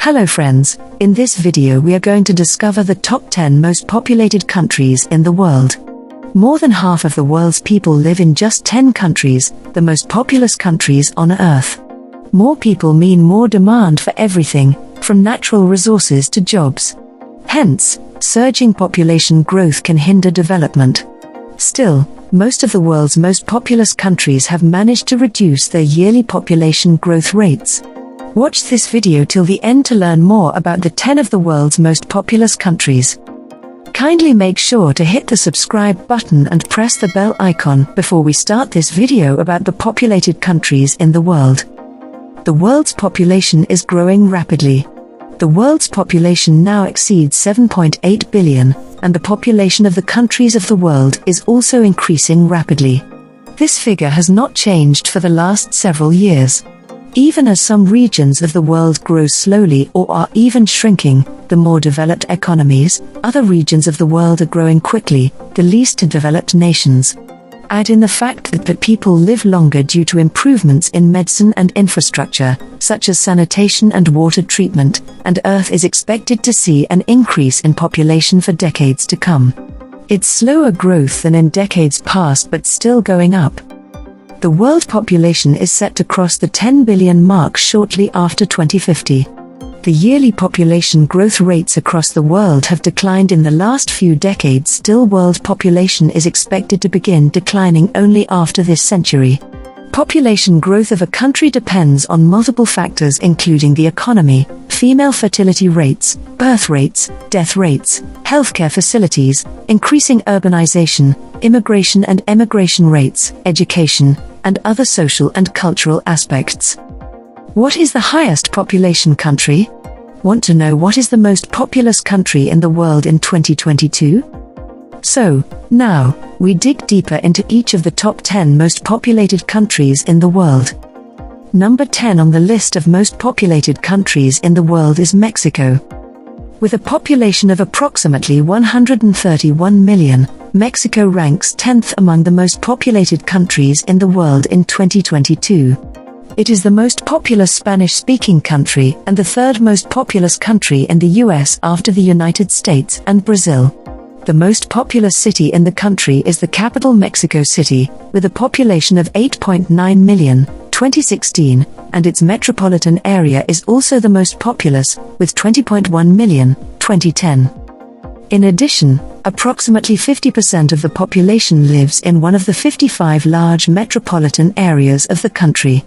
Hello friends, in this video we are going to discover the top 10 most populated countries in the world. More than half of the world's people live in just 10 countries, the most populous countries on Earth. More people mean more demand for everything, from natural resources to jobs. Hence, surging population growth can hinder development. Still, most of the world's most populous countries have managed to reduce their yearly population growth rates. Watch this video till the end to learn more about the 10 of the world's most populous countries. Kindly make sure to hit the subscribe button and press the bell icon before we start this video about the populated countries in the world. The world's population is growing rapidly. The world's population now exceeds 7.8 billion, and the population of the countries of the world is also increasing rapidly. This figure has not changed for the last several years. Even as some regions of the world grow slowly or are even shrinking, the more developed economies, other regions of the world are growing quickly, the least developed nations. Add in the fact that people live longer due to improvements in medicine and infrastructure, such as sanitation and water treatment, and Earth is expected to see an increase in population for decades to come. It's slower growth than in decades past but still going up. The world population is set to cross the 10 billion mark shortly after 2050. The yearly population growth rates across the world have declined in the last few decades. Still, world population is expected to begin declining only after this century. Population growth of a country depends on multiple factors including the economy, female fertility rates, birth rates, death rates, healthcare facilities, increasing urbanization, immigration and emigration rates, education, and other social and cultural aspects. What is the highest population country? Want to know what is the most populous country in the world in 2022? So, now, we dig deeper into each of the top 10 most populated countries in the world. Number 10 on the list of most populated countries in the world is Mexico. With a population of approximately 131 million, Mexico ranks 10th among the most populated countries in the world in 2022. It is the most populous Spanish-speaking country and the third most populous country in the US after the United States and Brazil. The most populous city in the country is the capital Mexico City, with a population of 8.9 million, 2016, and its metropolitan area is also the most populous, with 20.1 million, 2010. In addition, approximately 50% of the population lives in one of the 55 large metropolitan areas of the country.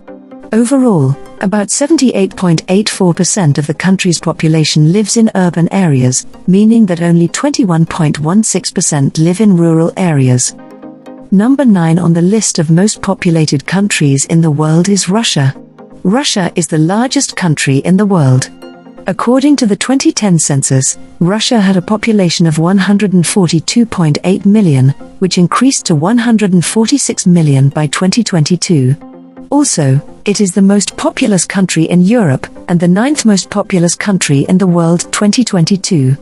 Overall, about 78.84% of the country's population lives in urban areas, meaning that only 21.16% live in rural areas. Number 9 on the list of most populated countries in the world is Russia. Russia is the largest country in the world. According to the 2010 census, Russia had a population of 142.8 million, which increased to 146 million by 2022. Also, it is the most populous country in Europe, and the 9th most populous country in the world 2022.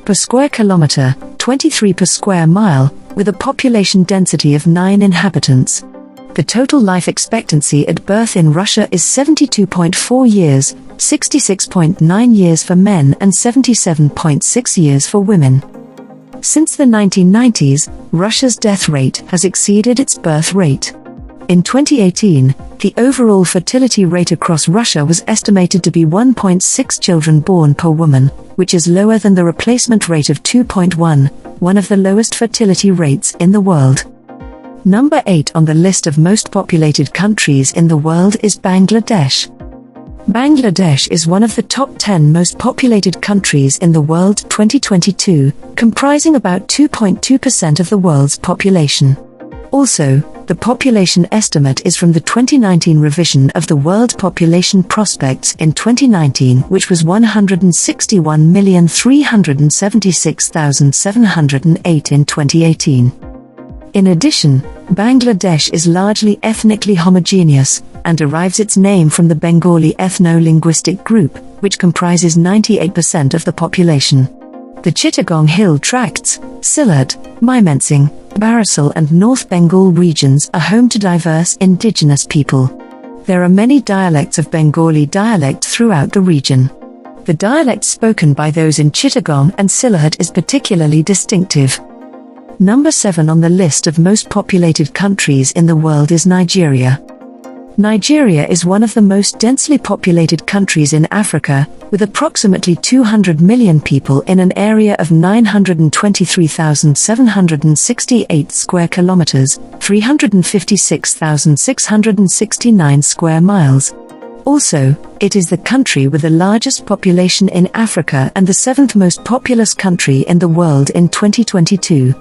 Per square kilometer, 23 per square mile, with a population density of 9 inhabitants. The total life expectancy at birth in Russia is 72.4 years, 66.9 years for men and 77.6 years for women. Since the 1990s, Russia's death rate has exceeded its birth rate. In 2018, the overall fertility rate across Russia was estimated to be 1.6 children born per woman, which is lower than the replacement rate of 2.1, one of the lowest fertility rates in the world. Number 8 on the list of most populated countries in the world is Bangladesh. Bangladesh is one of the top 10 most populated countries in the world 2022, comprising about 2.2% of the world's population. Also, the population estimate is from the 2019 revision of the World Population Prospects in 2019, which was 161,376,708 in 2018. In addition, Bangladesh is largely ethnically homogeneous, and derives its name from the Bengali ethno-linguistic group, which comprises 98% of the population. The Chittagong Hill Tracts, Sylhet, Mymensingh, Barisal and North Bengal regions are home to diverse indigenous people. There are many dialects of Bengali dialect throughout the region. The dialect spoken by those in Chittagong and Sylhet is particularly distinctive. Number 7 on the list of most populated countries in the world is Nigeria. Nigeria is one of the most densely populated countries in Africa, with approximately 200 million people in an area of 923,768 square kilometers, 356,669 square miles. Also, it is the country with the largest population in Africa and the 7th most populous country in the world in 2022.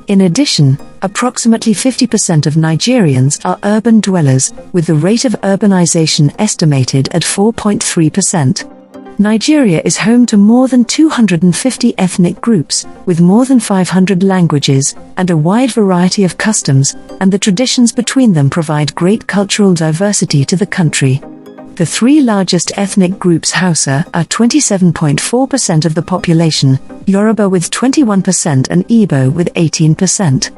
In addition, approximately 50% of Nigerians are urban dwellers, with the rate of urbanization estimated at 4.3%. Nigeria is home to more than 250 ethnic groups, with more than 500 languages, and a wide variety of customs, and the traditions between them provide great cultural diversity to the country. The 3 largest ethnic groups Hausa are 27.4% of the population, Yoruba with 21% and Igbo with 18%.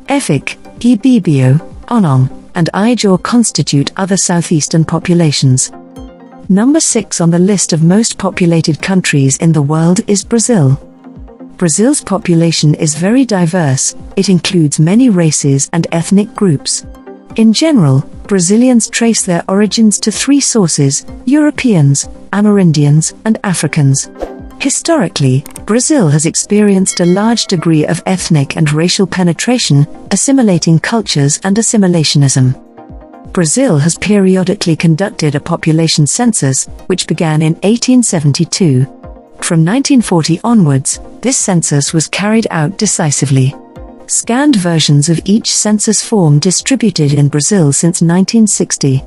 Efik, Ibibio, Onong, and Ijaw constitute other southeastern populations. Number 6 on the list of most populated countries in the world is Brazil. Brazil's population is very diverse, it includes many races and ethnic groups. In general, Brazilians trace their origins to 3 sources: Europeans, Amerindians, and Africans. Historically, Brazil has experienced a large degree of ethnic and racial penetration, assimilating cultures and assimilationism. Brazil has periodically conducted a population census, which began in 1872. From 1940 onwards, this census was carried out decisively. Scanned versions of each census form distributed in Brazil since 1960.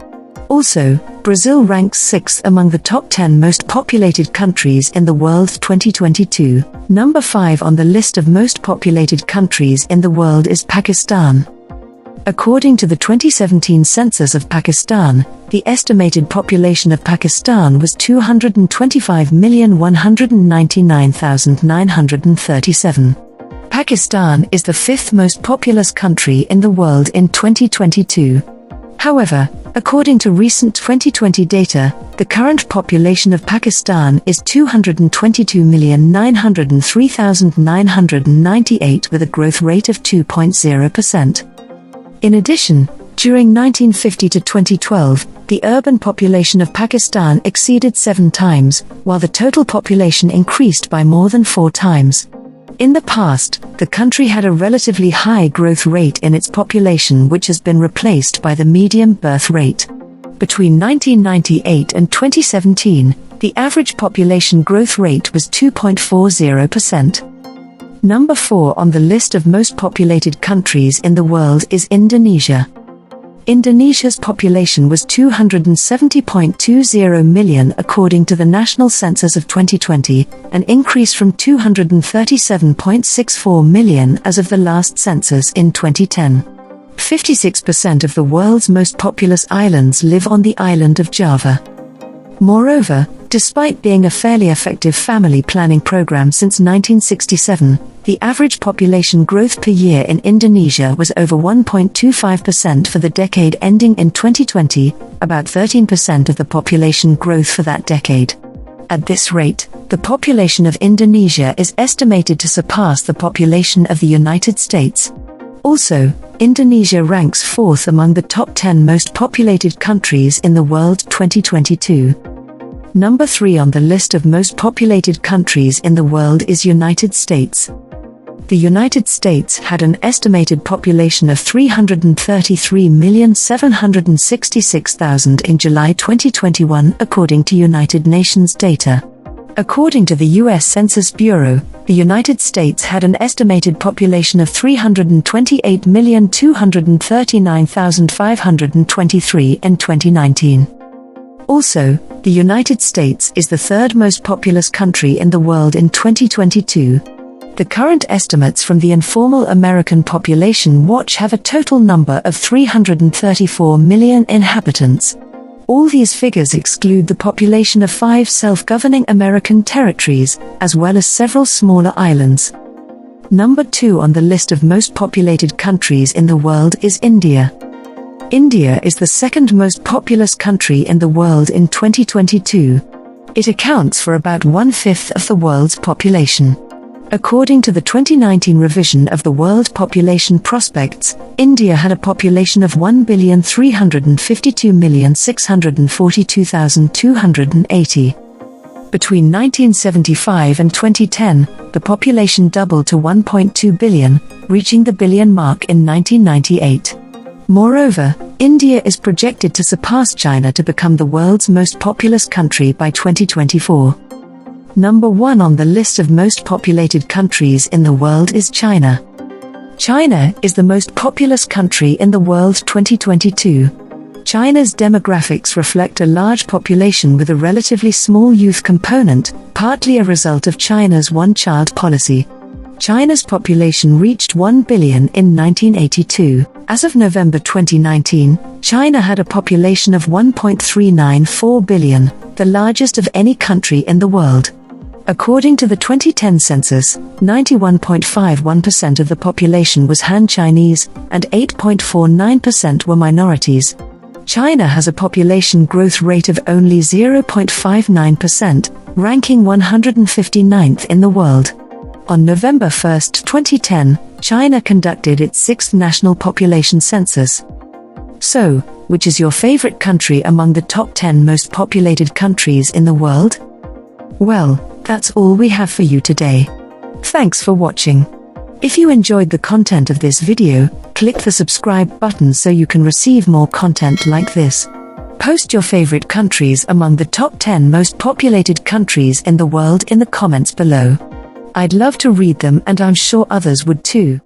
Also, Brazil ranks 6th among the top 10 most populated countries in the world 2022. Number 5 on the list of most populated countries in the world is Pakistan. According to the 2017 census of Pakistan, the estimated population of Pakistan was 225,199,937. Pakistan is the 5th most populous country in the world in 2022. However, according to recent 2020 data, the current population of Pakistan is 222,903,998 with a growth rate of 2.0%. In addition, during 1950 to 2012, the urban population of Pakistan exceeded 7 times, while the total population increased by more than 4 times. In the past, the country had a relatively high growth rate in its population, which has been replaced by the median birth rate. Between 1998 and 2017, the average population growth rate was 2.40%. Number 4 on the list of most populated countries in the world is Indonesia. Indonesia's population was 270.20 million according to the National Census of 2020, an increase from 237.64 million as of the last census in 2010. 56% of the world's most populous islands live on the island of Java. Moreover, despite being a fairly effective family planning program since 1967, the average population growth per year in Indonesia was over 1.25% for the decade ending in 2020, about 13% of the population growth for that decade. At this rate, the population of Indonesia is estimated to surpass the population of the United States. Also, Indonesia ranks 4th among the top 10 most populated countries in the world 2022. Number 3 on the list of most populated countries in the world is United States. The United States had an estimated population of 333,766,000 in July 2021 according to United Nations data. According to the U.S. Census Bureau, the United States had an estimated population of 328,239,523 in 2019. Also, the United States is the 3rd most populous country in the world in 2022. The current estimates from the Informal American Population Watch have a total number of 334 million inhabitants. All these figures exclude the population of 5 self-governing American territories, as well as several smaller islands. Number 2 on the list of most populated countries in the world is India. India is the 2nd most populous country in the world in 2022. It accounts for about 1/5 of the world's population. According to the 2019 revision of the World Population Prospects, India had a population of 1,352,642,280. Between 1975 and 2010, the population doubled to 1.2 billion, reaching the billion mark in 1998. Moreover, India is projected to surpass China to become the world's most populous country by 2024. Number 1 on the list of most populated countries in the world is China. China is the most populous country in the world 2022. China's demographics reflect a large population with a relatively small youth component, partly a result of China's one-child policy. China's population reached 1 billion in 1982. As of November 2019, China had a population of 1.394 billion, the largest of any country in the world. According to the 2010 census, 91.51% of the population was Han Chinese, and 8.49% were minorities. China has a population growth rate of only 0.59%, ranking 159th in the world. On November 1, 2010, China conducted its 6th national population census. So, which is your favorite country among the top 10 most populated countries in the world? Well, that's all we have for you today. Thanks for watching. If you enjoyed the content of this video, click the subscribe button so you can receive more content like this. Post your favorite countries among the top 10 most populated countries in the world in the comments below. I'd love to read them, and I'm sure others would too.